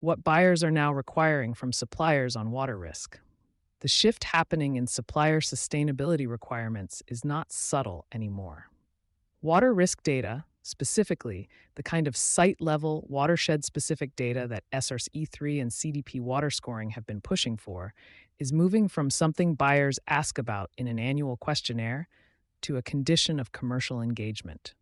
what buyers are now requiring from suppliers on water risk. The shift happening in supplier sustainability requirements is not subtle anymore. Water risk data, specifically the kind of site-level, watershed-specific data that SRS E3 and CDP Water scoring have been pushing for, is moving from something buyers ask about in an annual questionnaire to a condition of commercial engagement.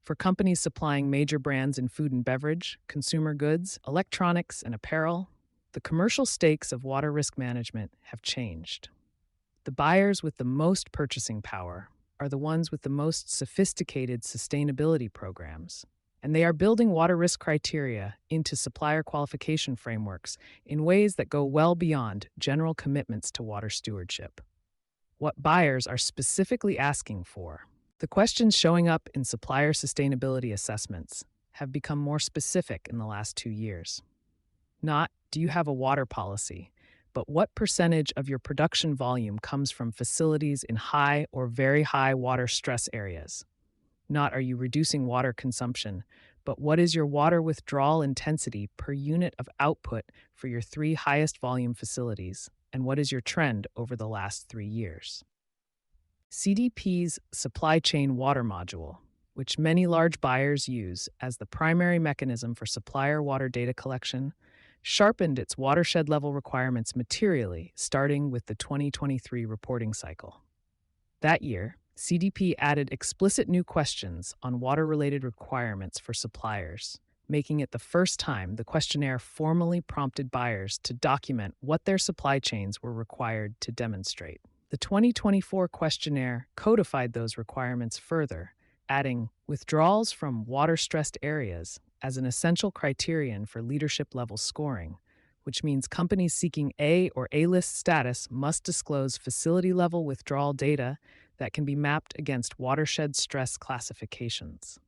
For companies supplying major brands in food and beverage, consumer goods, electronics, and apparel, the commercial stakes of water risk management have changed. The buyers with the most purchasing power are the ones with the most sophisticated sustainability programs, and they are building water risk criteria into supplier qualification frameworks in ways that go well beyond general commitments to water stewardship. What buyers are specifically asking for. The questions showing up in supplier sustainability assessments have become more specific in the last 2 years. Not, do you have a water policy, but what percentage of your production volume comes from facilities in high or very high water stress areas? Not, are you reducing water consumption, but what is your water withdrawal intensity per unit of output for your 3 highest volume facilities, and what is your trend over the last 3 years? CDP's supply chain water module, which many large buyers use as the primary mechanism for supplier water data collection, sharpened its watershed-level requirements materially starting with the 2023 reporting cycle. That year, CDP added explicit new questions on water-related requirements for suppliers, making it the first time the questionnaire formally prompted buyers to document what their supply chains were required to demonstrate. The 2024 questionnaire codified those requirements further, adding withdrawals from water-stressed areas as an essential criterion for leadership-level scoring, which means companies seeking A or A-list status must disclose facility-level withdrawal data that can be mapped against watershed stress classifications.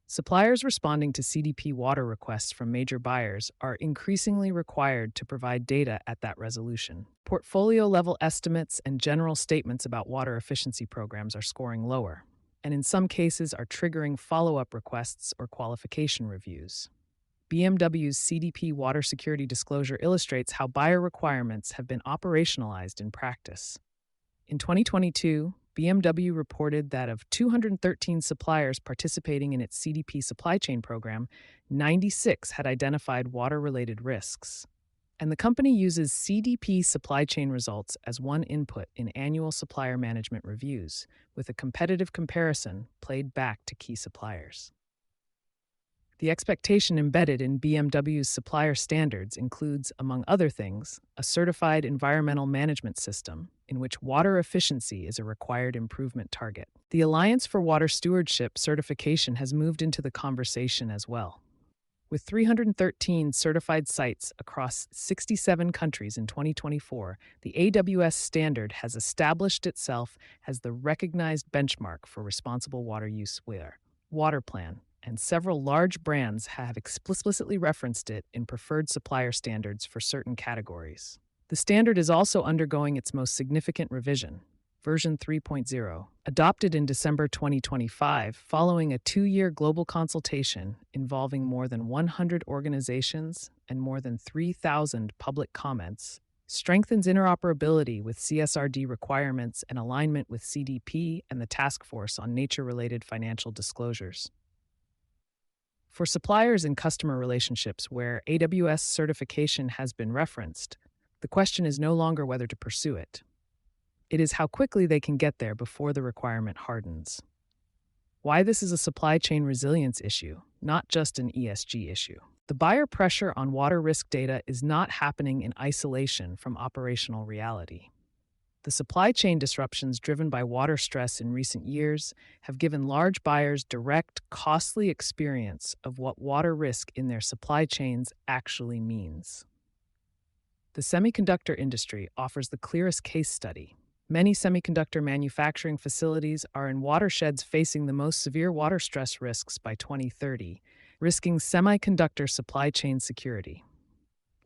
Suppliers responding to CDP water requests from major buyers are increasingly required to provide data at that resolution. Portfolio-level estimates and general statements about water efficiency programs are scoring lower, and in some cases are triggering follow-up requests or qualification reviews. BMW's CDP water security disclosure illustrates how buyer requirements have been operationalized in practice. In 2022, BMW reported that of 213 suppliers participating in its CDP supply chain program, 96 had identified water-related risks. And the company uses CDP supply chain results as one input in annual supplier management reviews, with a competitive comparison played back to key suppliers. The expectation embedded in BMW's supplier standards includes, among other things, a certified environmental management system in which water efficiency is a required improvement target. The Alliance for Water Stewardship certification has moved into the conversation as well. With 313 certified sites across 67 countries in 2024, the AWS standard has established itself as the recognized benchmark for responsible water use. Water Plan, and several large brands have explicitly referenced it in preferred supplier standards for certain categories. The standard is also undergoing its most significant revision, version 3.0, adopted in December 2025 following a 2-year global consultation involving more than 100 organizations and more than 3,000 public comments, strengthens interoperability with CSRD requirements and alignment with CDP and the Task Force on Nature-Related Financial Disclosures. For suppliers and customer relationships where AWS certification has been referenced, the question is no longer whether to pursue it. It is how quickly they can get there before the requirement hardens. Why this is a supply chain resilience issue, not just an ESG issue. The buyer pressure on water risk data is not happening in isolation from operational reality. The supply chain disruptions driven by water stress in recent years have given large buyers direct, costly experience of what water risk in their supply chains actually means. The semiconductor industry offers the clearest case study. Many semiconductor manufacturing facilities are in watersheds facing the most severe water stress risks by 2030, risking semiconductor supply chain security.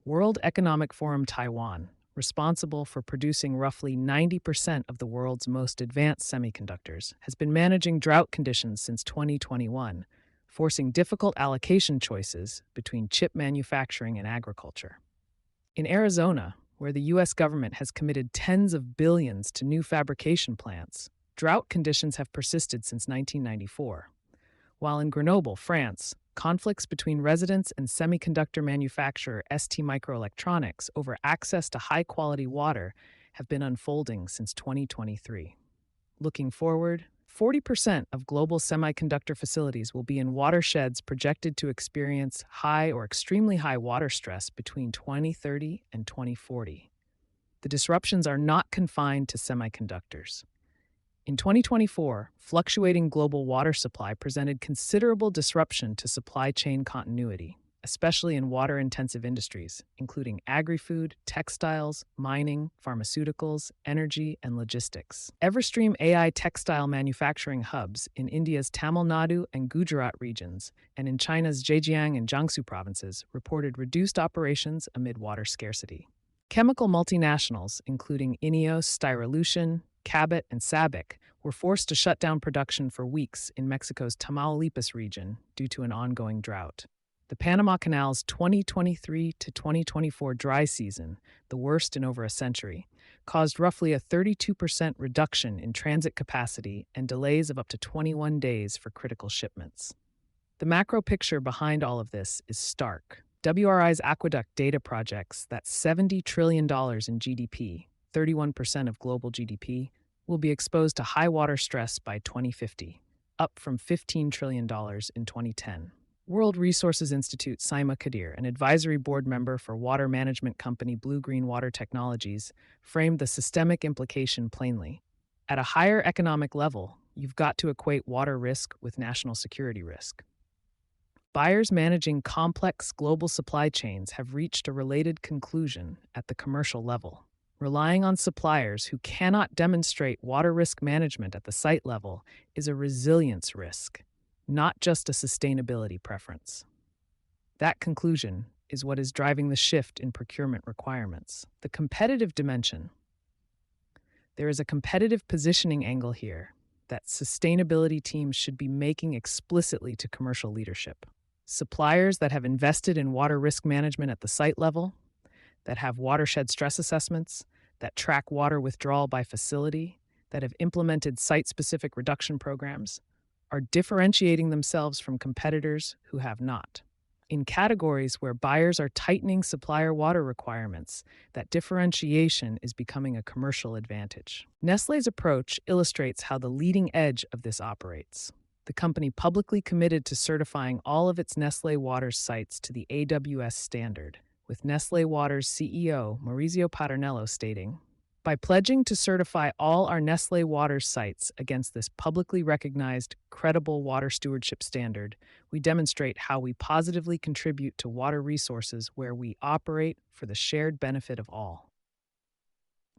World Economic Forum Taiwan, responsible for producing roughly 90% of the world's most advanced semiconductors, has been managing drought conditions since 2021, forcing difficult allocation choices between chip manufacturing and agriculture. In Arizona, where the U.S. government has committed tens of billions to new fabrication plants, drought conditions have persisted since 1994. While in Grenoble, France, conflicts between residents and semiconductor manufacturer STMicroelectronics over access to high-quality water have been unfolding since 2023. Looking forward, 40% of global semiconductor facilities will be in watersheds projected to experience high or extremely high water stress between 2030 and 2040. The disruptions are not confined to semiconductors. In 2024, fluctuating global water supply presented considerable disruption to supply chain continuity, especially in water-intensive industries, including agri-food, textiles, mining, pharmaceuticals, energy, and logistics. Everstream AI textile manufacturing hubs in India's Tamil Nadu and Gujarat regions, and in China's Zhejiang and Jiangsu provinces, reported reduced operations amid water scarcity. Chemical multinationals, including Ineos, Styrolution, Cabot, and Sabic, were forced to shut down production for weeks in Mexico's Tamaulipas region due to an ongoing drought. The Panama Canal's 2023 to 2024 dry season, the worst in over a century, caused roughly a 32% reduction in transit capacity and delays of up to 21 days for critical shipments. The macro picture behind all of this is stark. WRI's aqueduct data projects that $70 trillion in GDP, 31% of global GDP, will be exposed to high water stress by 2050, up from $15 trillion in 2010. World Resources Institute Saima Kadir, an advisory board member for water management company Blue Green Water Technologies, framed the systemic implication plainly. At a higher economic level, you've got to equate water risk with national security risk. Buyers managing complex global supply chains have reached a related conclusion at the commercial level. Relying on suppliers who cannot demonstrate water risk management at the site level is a resilience risk, not just a sustainability preference. That conclusion is what is driving the shift in procurement requirements. The competitive dimension. There is a competitive positioning angle here that sustainability teams should be making explicitly to commercial leadership. Suppliers that have invested in water risk management at the site level, that have watershed stress assessments, that track water withdrawal by facility, that have implemented site-specific reduction programs, are differentiating themselves from competitors who have not. In categories where buyers are tightening supplier water requirements, that differentiation is becoming a commercial advantage. Nestlé's approach illustrates how the leading edge of this operates. The company publicly committed to certifying all of its Nestlé Waters sites to the AWS standard, with Nestlé Waters CEO Maurizio Paternello stating, "By pledging to certify all our Nestlé Waters sites against this publicly recognized, credible water stewardship standard, we demonstrate how we positively contribute to water resources where we operate for the shared benefit of all."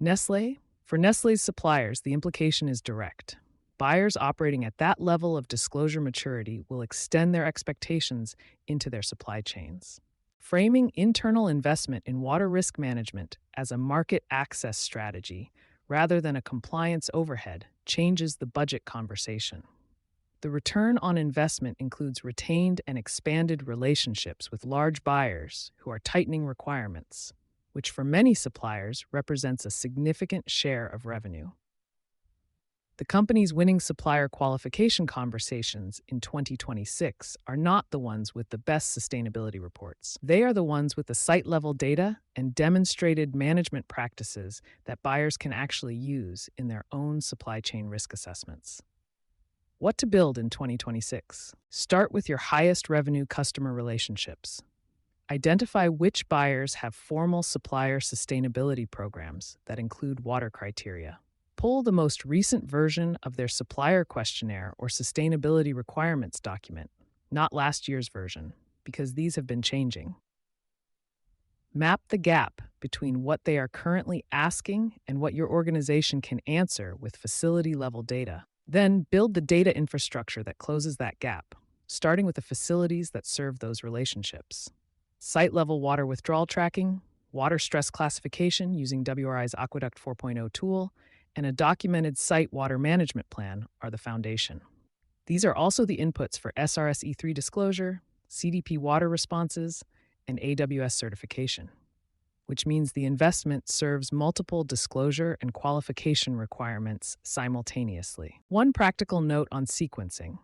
Nestlé? For Nestlé's suppliers, the implication is direct. Buyers operating at that level of disclosure maturity will extend their expectations into their supply chains. Framing internal investment in water risk management as a market access strategy rather than a compliance overhead changes the budget conversation. The return on investment includes retained and expanded relationships with large buyers who are tightening requirements, which for many suppliers represents a significant share of revenue. The companies winning supplier qualification conversations in 2026 are not the ones with the best sustainability reports. They are the ones with the site-level data and demonstrated management practices that buyers can actually use in their own supply chain risk assessments. What to build in 2026? Start with your highest revenue customer relationships. Identify which buyers have formal supplier sustainability programs that include water criteria. Pull the most recent version of their supplier questionnaire or sustainability requirements document, not last year's version, because these have been changing. Map the gap between what they are currently asking and what your organization can answer with facility-level data. Then build the data infrastructure that closes that gap, starting with the facilities that serve those relationships. Site-level water withdrawal tracking, water stress classification using WRI's Aqueduct 4.0 tool, and a documented site water management plan are the foundation. These are also the inputs for SRS-E3 disclosure, CDP Water responses, and AWS certification, which means the investment serves multiple disclosure and qualification requirements simultaneously. One practical note on sequencing.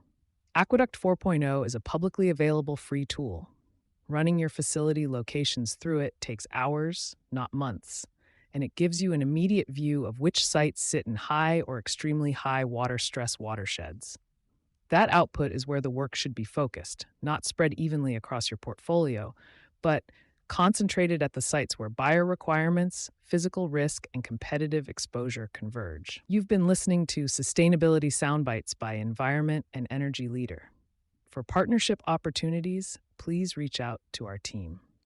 Aqueduct 4.0 is a publicly available free tool. Running your facility locations through it takes hours, not months, and it gives you an immediate view of which sites sit in high or extremely high water stress watersheds. That output is where the work should be focused, not spread evenly across your portfolio, but concentrated at the sites where buyer requirements, physical risk, and competitive exposure converge. You've been listening to Sustainability Soundbites by Environment and Energy Leader. For partnership opportunities, please reach out to our team.